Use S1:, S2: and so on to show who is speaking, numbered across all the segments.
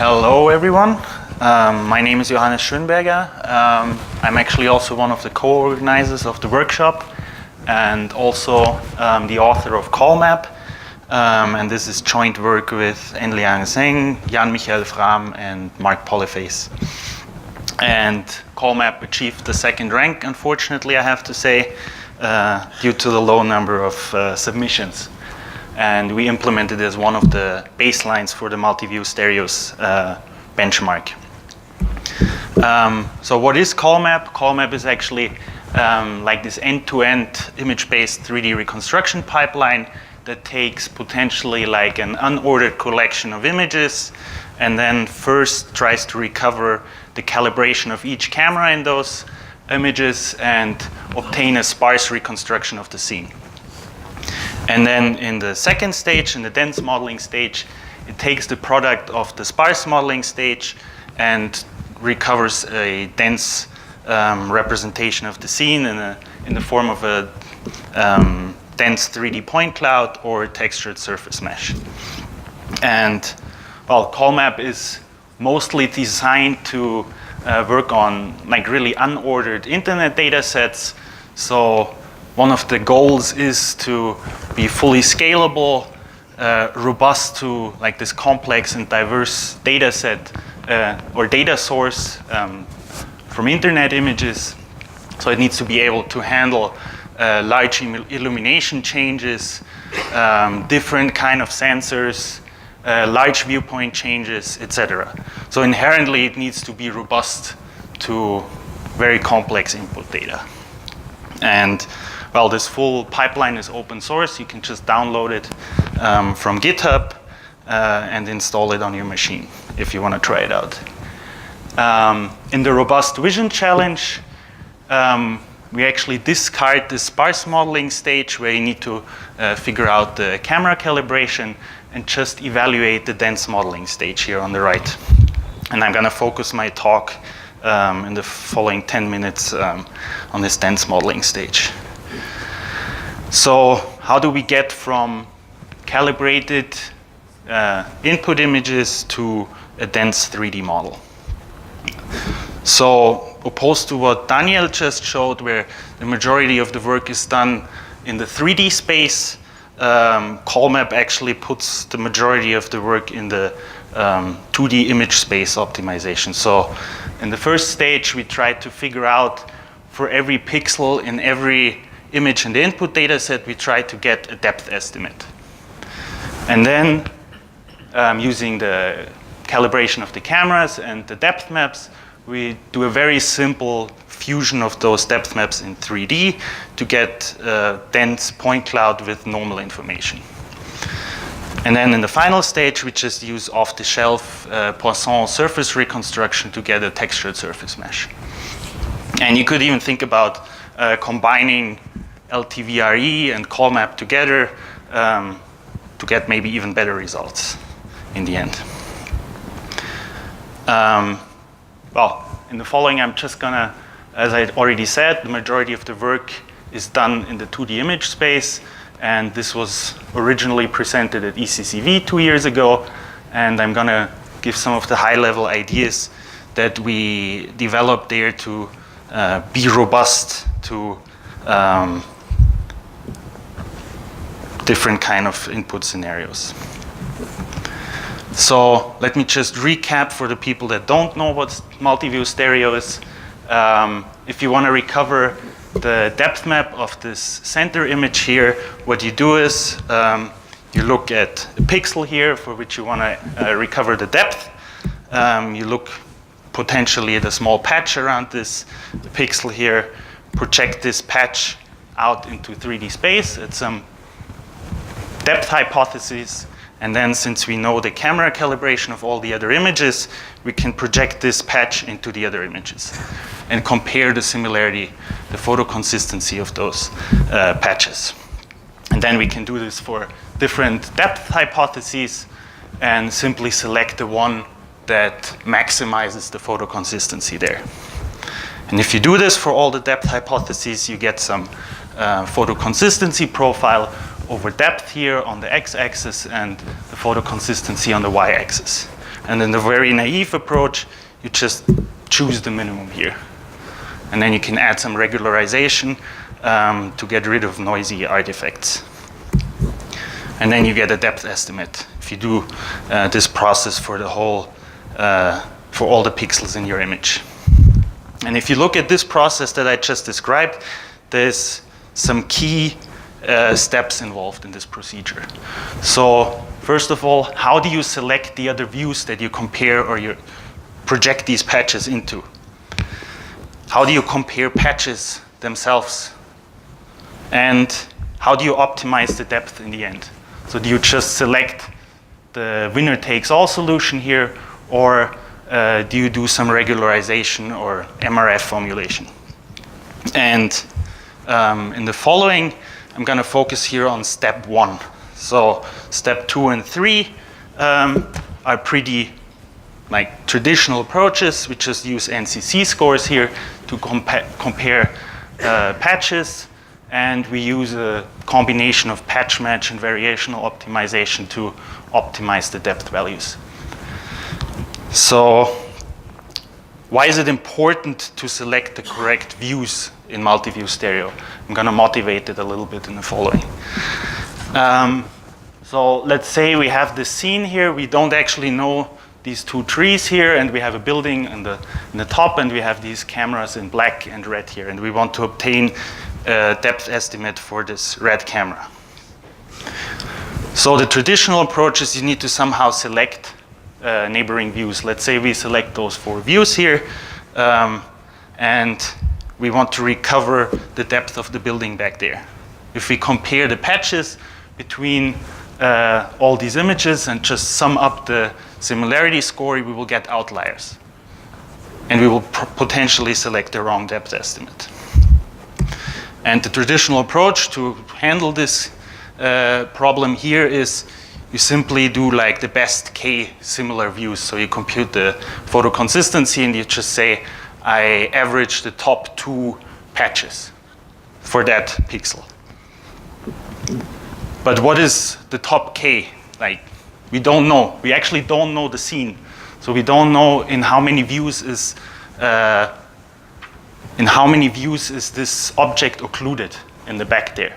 S1: Hello everyone, my name is Johannes Schönberger. I'm actually also one of the co-organizers of the workshop and also the author of Colmap. And this is joint work with Enliang Zheng, Jan-Michael Fram and Mark Polyface. And Colmap achieved the second rank, unfortunately I have to say, due to the low number of submissions. And we implemented it as one of the baselines for the multi-view stereos benchmark. So what is Colmap? Colmap is actually like this end-to-end image-based 3D reconstruction pipeline that takes potentially like an unordered collection of images and then first tries to recover the calibration of each camera in those images and obtain a sparse reconstruction of the scene. And then in the second stage, in the dense modeling stage, it takes the product of the sparse modeling stage and recovers a dense representation of the scene in the form of a dense 3D point cloud or textured surface mesh. And well, Colmap is mostly designed to work on like really unordered internet data sets. So one of the goals is to be fully scalable, robust to like this complex and diverse data set or data source from internet images. So it needs to be able to handle large illumination changes, different kind of sensors, large viewpoint changes, etc. So inherently it needs to be robust to very complex input data. And well, this full pipeline is open source. You can just download it from GitHub and install it on your machine if you want to try it out. In the Robust Vision Challenge, we actually discard the sparse modeling stage where you need to figure out the camera calibration and just evaluate the dense modeling stage here on the right. And I'm going to focus my talk in the following 10 minutes on this dense modeling stage. So how do we get from calibrated input images to a dense 3D model? So opposed to what Daniel just showed, where the majority of the work is done in the 3D space, Colmap actually puts the majority of the work in the 2D image space optimization. So in the first stage, we tried to figure out for every pixel in every image in the input data set, we try to get a depth estimate. And then using the calibration of the cameras and the depth maps, we do a very simple fusion of those depth maps in 3D to get a dense point cloud with normal information. And then in the final stage, we just use off-the-shelf Poisson surface reconstruction to get a textured surface mesh. And you could even think about combining LTVRE and Colmap together to get maybe even better results in the end. Well, in the following, I'm just gonna, as I already said, the majority of the work is done in the 2D image space, and this was originally presented at ECCV 2 years ago, and I'm gonna give some of the high-level ideas that we developed there to be robust to different kind of input scenarios. So let me just recap for the people that don't know what multi-view stereo is. If you want to recover the depth map of this center image here, what you do is you look at a pixel here for which you want to recover the depth. You look potentially at a small patch around this pixel here, project this patch out into 3D space at some depth hypothesis, and then since we know the camera calibration of all the other images, we can project this patch into the other images and compare the similarity, the photo consistency of those patches. And then we can do this for different depth hypotheses and simply select the one that maximizes the photo consistency there. And if you do this for all the depth hypotheses, you get some photo consistency profile over depth here on the x-axis and the photo consistency on the y-axis. And in the very naive approach, you just choose the minimum here. And then you can add some regularization to get rid of noisy artifacts. And then you get a depth estimate if you do this process for the whole, for all the pixels in your image. And if you look at this process that I just described, there's some key steps involved in this procedure. So first of all, how do you select the other views that you compare or you project these patches into? How do you compare patches themselves? And how do you optimize the depth in the end? So do you just select the winner takes all solution here, or do you do some regularization or MRF formulation? And in the following, I'm going to focus here on step 1. So step 2 and 3 are pretty like traditional approaches. We just use NCC scores here to compare patches, and we use a combination of patch match and variational optimization to optimize the depth values. So why is it important to select the correct views in multi-view stereo? I'm going to motivate it a little bit in the following. So let's say we have this scene here. We don't actually know these two trees here, and we have a building in the top, and we have these cameras in black and red here, and we want to obtain a depth estimate for this red camera. So the traditional approach is you need to somehow select neighboring views. Let's say we select those 4 views here, and we want to recover the depth of the building back there. If we compare the patches between all these images and just sum up the similarity score, we will get outliers. And we will potentially select the wrong depth estimate. And the traditional approach to handle this problem here is you simply do like the best K similar views. So you compute the photo consistency and you just say, I average the top 2 patches for that pixel. But what is the top K? Like, we don't know. We actually don't know the scene. So we don't know in how many views is this object occluded in the back there.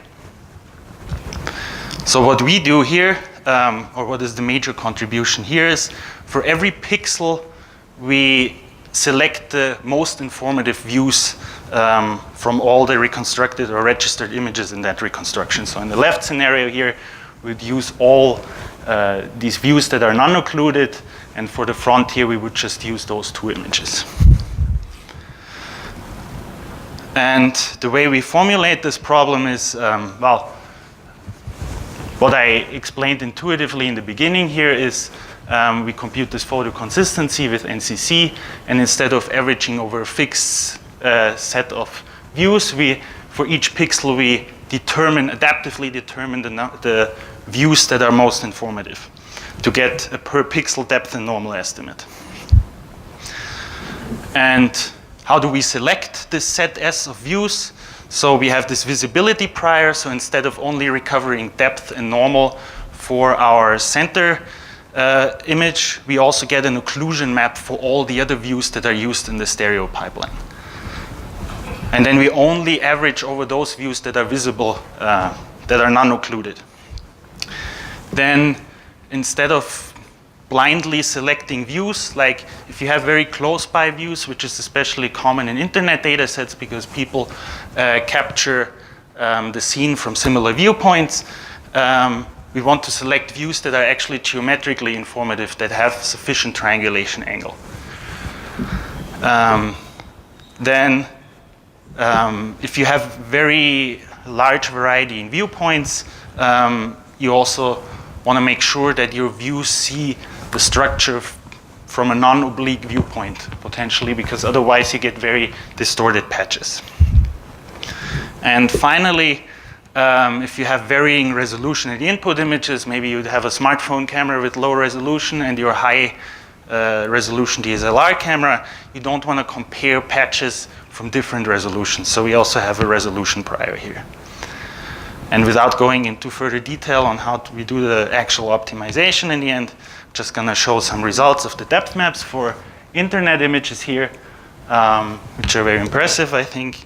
S1: So what we do here, or what is the major contribution here, is for every pixel we select the most informative views from all the reconstructed or registered images in that reconstruction. So in the left scenario here, we'd use all these views that are non-occluded, and for the front here, we would just use those 2 images. And the way we formulate this problem is, well, what I explained intuitively in the beginning here is we compute this photo consistency with NCC, and instead of averaging over a fixed set of views, for each pixel we adaptively determine the views that are most informative to get a per pixel depth and normal estimate. And how do we select this set S of views? So we have this visibility prior, so instead of only recovering depth and normal for our center image, we also get an occlusion map for all the other views that are used in the stereo pipeline. And then we only average over those views that are visible, that are non-occluded. Then instead of blindly selecting views, like if you have very close by views, which is especially common in internet data sets because people capture the scene from similar viewpoints, we want to select views that are actually geometrically informative, that have sufficient triangulation angle. Then if you have very large variety in viewpoints, you also want to make sure that your views see the structure from a non-oblique viewpoint, potentially, because otherwise you get very distorted patches. And finally, if you have varying resolution in the input images, maybe you'd have a smartphone camera with low resolution and your high resolution DSLR camera, you don't want to compare patches from different resolutions. So we also have a resolution prior here. And without going into further detail on how we do the actual optimization in the end, just gonna show some results of the depth maps for internet images here, which are very impressive, I think.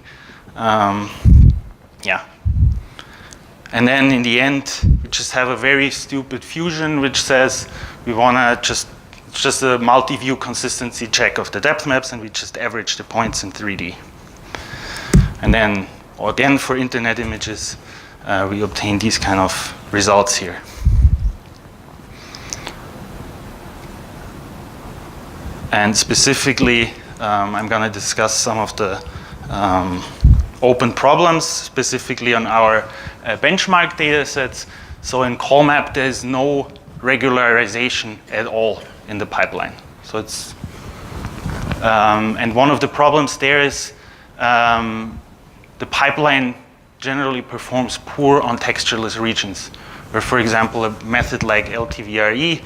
S1: Yeah. And then in the end, we just have a very stupid fusion which says we wanna just a multi-view consistency check of the depth maps, and we just average the points in 3D. And then, again, for internet images, we obtain these kind of results here. And specifically, I'm going to discuss some of the open problems, specifically on our benchmark data sets. So in Colmap, there's no regularization at all in the pipeline. So it's, and one of the problems there is the pipeline generally performs poor on textureless regions, where, for example, a method like LTVRE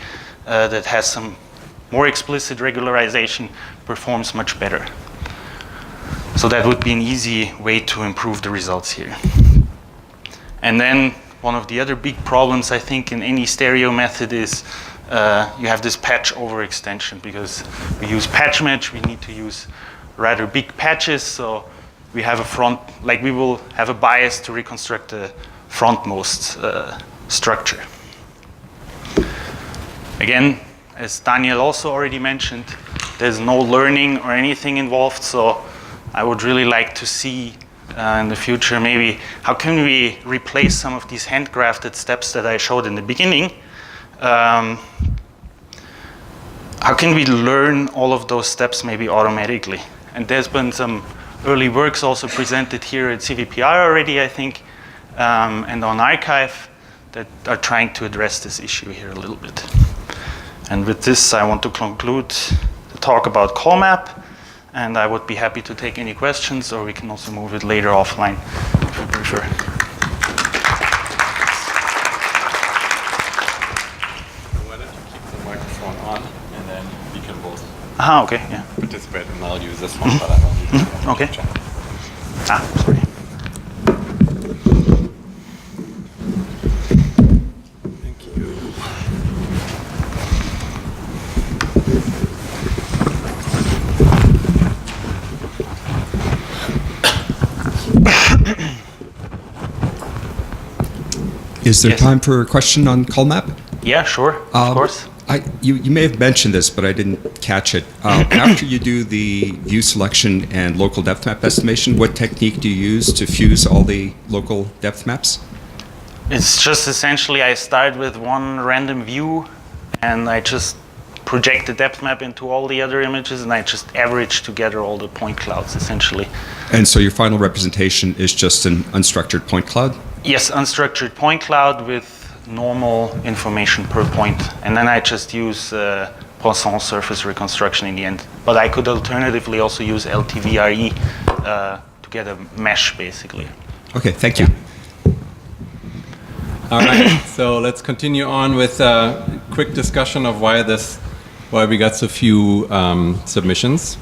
S1: that has some more explicit regularization performs much better. So that would be an easy way to improve the results here. And then one of the other big problems, I think, in any stereo method is you have this patch overextension, because we use patch match, we need to use rather big patches, so we have a front, like we will have a bias to reconstruct the frontmost structure. Again, as Daniel also already mentioned, there's no learning or anything involved, so I would really like to see in the future maybe how can we replace some of these handcrafted steps that I showed in the beginning. How can we learn all of those steps maybe automatically? And there's been some early works also presented here at CVPR already, I think, and on Archive that are trying to address this issue here a little bit. And with this, I want to conclude the talk about Colmap, and I would be happy to take any questions, or we can also move it later offline if you prefer.
S2: Why don't you keep the microphone on, and then we can both
S1: Okay, yeah.
S2: participate, and I'll use this one, but I don't use it.
S1: Okay. Sorry.
S2: Thank you.
S3: Is there
S1: Yes.
S3: time for a question on Colmap?
S1: Yeah, sure, of course.
S3: You may have mentioned this, but I didn't catch it. After you do the view selection and local depth map estimation, what technique do you use to fuse all the local depth maps?
S1: It's just essentially I start with one random view, and I just project the depth map into all the other images, and I just average together all the point clouds, essentially.
S3: And so your final representation is just an unstructured point cloud?
S1: Yes, unstructured point cloud with normal information per point. And then I just use Poisson surface reconstruction in the end. But I could alternatively also use LTVRE to get a mesh, basically.
S3: Okay, thank you.
S2: All right, so let's continue on with a quick discussion of why we got so few submissions.